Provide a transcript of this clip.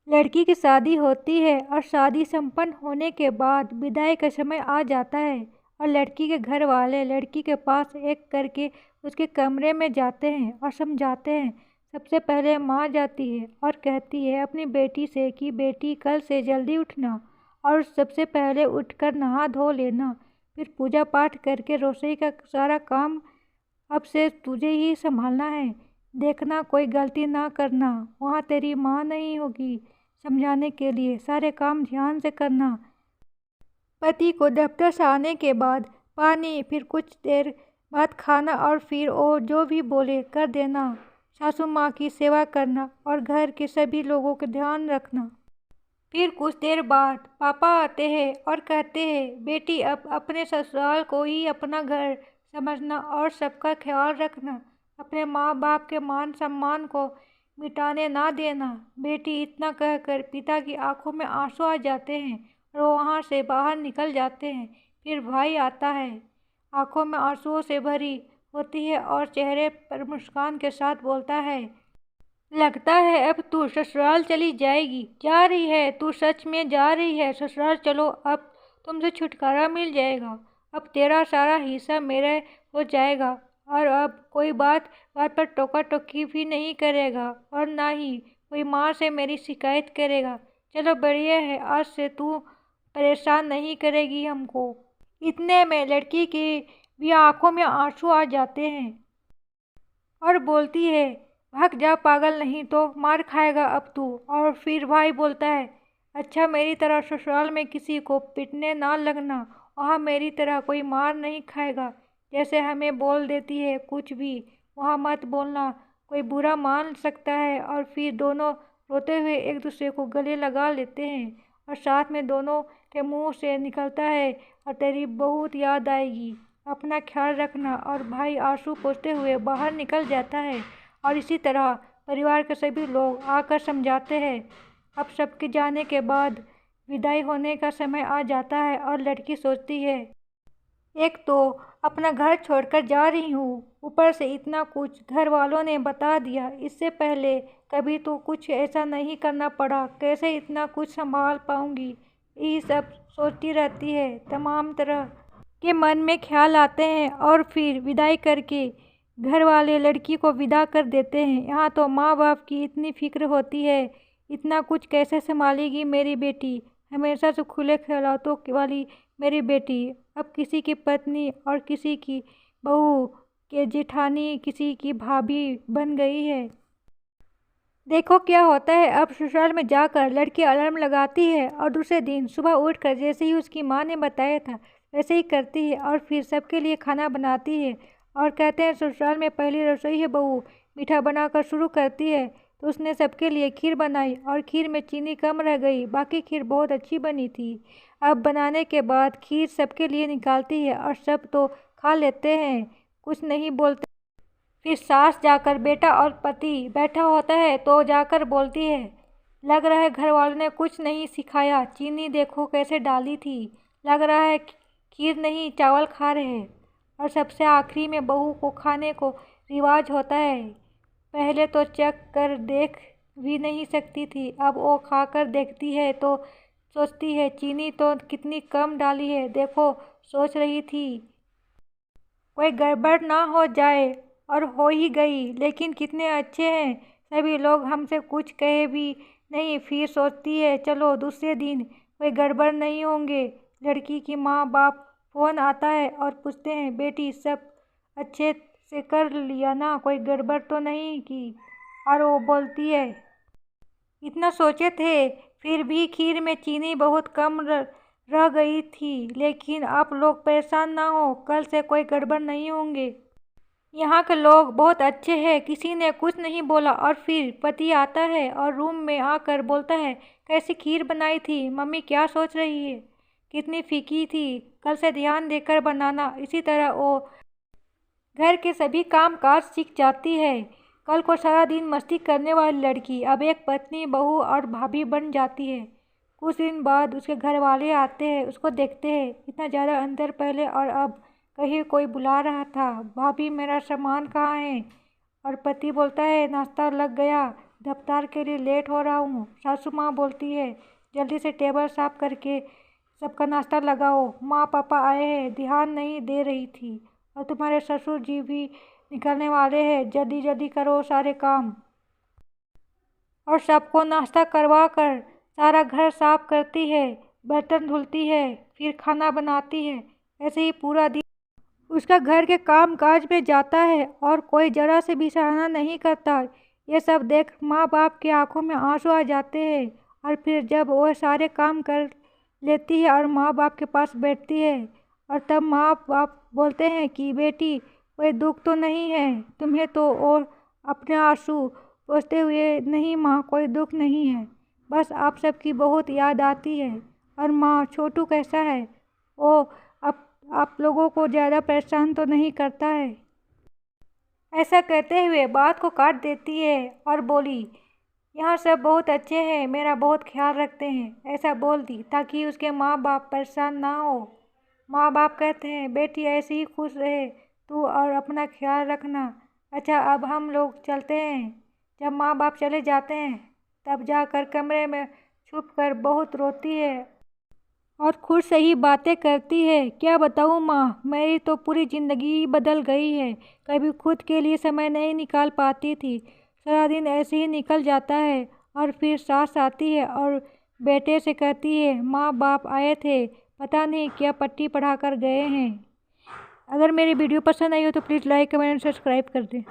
लड़की की शादी होती है और शादी संपन्न होने के बाद विदाई का समय आ जाता है और लड़की के घर वाले लड़की के पास एक करके उसके कमरे में जाते हैं और समझाते हैं। सबसे पहले माँ जाती है और कहती है अपनी बेटी से कि बेटी कल से जल्दी उठना और सबसे पहले उठकर नहा धो लेना, फिर पूजा पाठ करके रसोई का सारा काम अब से तुझे ही संभालना है। देखना कोई गलती ना करना, वहाँ तेरी माँ नहीं होगी समझाने के लिए, सारे काम ध्यान से करना। पति को दफ्तर से आने के बाद पानी, फिर कुछ देर बाद खाना और फिर वो जो भी बोले कर देना। सासू माँ की सेवा करना और घर के सभी लोगों का ध्यान रखना। फिर कुछ देर बाद पापा आते हैं और कहते हैं बेटी अब अपने ससुराल को ही अपना घर समझना और सबका ख्याल रखना, अपने माँ बाप के मान सम्मान को मिटाने ना देना। बेटी इतना कहकर पिता की आंखों में आंसू आ जाते हैं और वो वहाँ से बाहर निकल जाते हैं। फिर भाई आता है, आंखों में आंसुओं से भरी होती है और चेहरे पर मुस्कान के साथ बोलता है लगता है अब तू ससुराल चली जाएगी। जा रही है? तू सच में जा रही है ससुराल? चलो अब तुमसे छुटकारा मिल जाएगा, अब तेरा सारा हिस्सा मेरे हो जाएगा और अब कोई बात बात पर टोका टोकी भी नहीं करेगा और ना ही कोई माँ से मेरी शिकायत करेगा। चलो बढ़िया है, आज से तू परेशान नहीं करेगी हमको। इतने में लड़की की भी आंखों में आंसू आ जाते हैं और बोलती है भाग जा पागल, नहीं तो मार खाएगा अब तू। और फिर भाई बोलता है अच्छा मेरी तरह ससुराल में किसी को पिटने ना लगना, वहाँ मेरी तरह कोई मार नहीं खाएगा। जैसे हमें बोल देती है कुछ भी वहाँ मत बोलना, कोई बुरा मान सकता है। और फिर दोनों रोते हुए एक दूसरे को गले लगा लेते हैं और साथ में दोनों के मुंह से निकलता है और तेरी बहुत याद आएगी, अपना ख्याल रखना। और भाई आंसू पोंछते हुए बाहर निकल जाता है और इसी तरह परिवार के सभी लोग आकर समझाते हैं। अब सबके जाने के बाद विदाई होने का समय आ जाता है और लड़की सोचती है एक तो अपना घर छोड़कर जा रही हूँ, ऊपर से इतना कुछ घर वालों ने बता दिया, इससे पहले कभी तो कुछ ऐसा नहीं करना पड़ा, कैसे इतना कुछ संभाल पाऊंगी। ये सब सोचती रहती है, तमाम तरह के मन में ख्याल आते हैं और फिर विदाई करके घर वाले लड़की को विदा कर देते हैं। यहाँ तो माँ बाप की इतनी फिक्र होती है, इतना कुछ कैसे संभालेगी मेरी बेटी, हमेशा से खुले खिलातों वाली मेरी बेटी अब किसी की पत्नी और किसी की बहू के जेठानी, किसी की भाभी बन गई है। देखो क्या होता है। अब ससुराल में जाकर लड़की अलार्म लगाती है और दूसरे दिन सुबह उठकर जैसे ही उसकी माँ ने बताया था वैसे ही करती है और फिर सबके लिए खाना बनाती है। और कहते हैं ससुराल में पहली रसोई है बहू, मीठा बनाकर शुरू करती है। तो उसने सबके लिए खीर बनाई और खीर में चीनी कम रह गई, बाकी खीर बहुत अच्छी बनी थी। अब बनाने के बाद खीर सबके लिए निकालती है और सब तो खा लेते हैं, कुछ नहीं बोलते। फिर सास जाकर बेटा और पति बैठा होता है तो जाकर बोलती है लग रहा है घर वालों ने कुछ नहीं सिखाया, चीनी देखो कैसे डाली थी, लग रहा है खीर नहीं चावल खा रहे हैं। और सबसे आखिरी में बहू को खाने को रिवाज होता है। पहले तो चख कर देख भी नहीं सकती थी, अब वो खाकर देखती है तो सोचती है चीनी तो कितनी कम डाली है, देखो सोच रही थी कोई गड़बड़ ना हो जाए और हो ही गई, लेकिन कितने अच्छे हैं सभी लोग, हमसे कुछ कहे भी नहीं। फिर सोचती है चलो दूसरे दिन कोई गड़बड़ नहीं होंगे। लड़की की माँ बाप फ़ोन आता है और पूछते हैं बेटी सब अच्छे से कर लिया ना, कोई गड़बड़ तो नहीं की। और वो बोलती है इतना सोचे थे फिर भी खीर में चीनी बहुत कम रह गई थी, लेकिन आप लोग परेशान ना हो, कल से कोई गड़बड़ नहीं होंगे। यहाँ के लोग बहुत अच्छे हैं, किसी ने कुछ नहीं बोला। और फिर पति आता है और रूम में आकर बोलता है कैसी खीर बनाई थी मम्मी, क्या सोच रही है, कितनी फीकी थी, कल से ध्यान देकर बनाना। इसी तरह वो घर के सभी काम काज सीख जाती है। कल को सारा दिन मस्ती करने वाली लड़की अब एक पत्नी, बहू और भाभी बन जाती है। कुछ दिन बाद उसके घर वाले आते हैं, उसको देखते हैं इतना ज़्यादा अंतर पहले और अब, कहीं कोई बुला रहा था भाभी मेरा सामान कहाँ है। और पति बोलता है नाश्ता लग गया, दफ्तर के लिए लेट हो रहा हूँ। सासू माँ बोलती है जल्दी से टेबल साफ करके सबका नाश्ता लगाओ। माँ पापा आए हैं, ध्यान नहीं दे रही थी। और तुम्हारे ससुर जी भी निकलने वाले हैं, जल्दी जल्दी करो सारे काम। और सबको नाश्ता करवा कर सारा घर साफ करती है, बर्तन धुलती है, फिर खाना बनाती है। ऐसे ही पूरा दिन उसका घर के काम काज में जाता है और कोई जरा से भी सराहना नहीं करता। ये सब देख माँ बाप की आंखों में आंसू आ जाते हैं। और फिर जब वो सारे काम कर लेती है और माँ बाप के पास बैठती है, और तब माँ बाप बोलते हैं कि बेटी कोई दुख तो नहीं है तुम्हें तो, और अपने आंसू पोंछते हुए, नहीं माँ कोई दुख नहीं है, बस आप सबकी बहुत याद आती है। और माँ छोटू कैसा है, वो आप लोगों को ज़्यादा परेशान तो नहीं करता है। ऐसा कहते हुए बात को काट देती है और बोली यहाँ सब बहुत अच्छे हैं, मेरा बहुत ख्याल रखते हैं। ऐसा बोल दी ताकि उसके माँ बाप परेशान ना हो। माँ बाप कहते हैं बेटी ऐसे ही खुश रहे तू और अपना ख्याल रखना। अच्छा अब हम लोग चलते हैं। जब माँ बाप चले जाते हैं तब जाकर कमरे में छुप कर बहुत रोती है और खुद से ही बातें करती है। क्या बताऊँ माँ, मेरी तो पूरी ज़िंदगी ही बदल गई है। कभी खुद के लिए समय नहीं निकाल पाती थी, सारा दिन ऐसे ही निकल जाता है। और फिर सास आती है और बेटे से कहती है माँ बाप आए थे, पता नहीं क्या पट्टी पढ़ा कर गए हैं। अगर मेरी वीडियो पसंद आई हो तो प्लीज़ लाइक कमेंट सब्सक्राइब कर दें।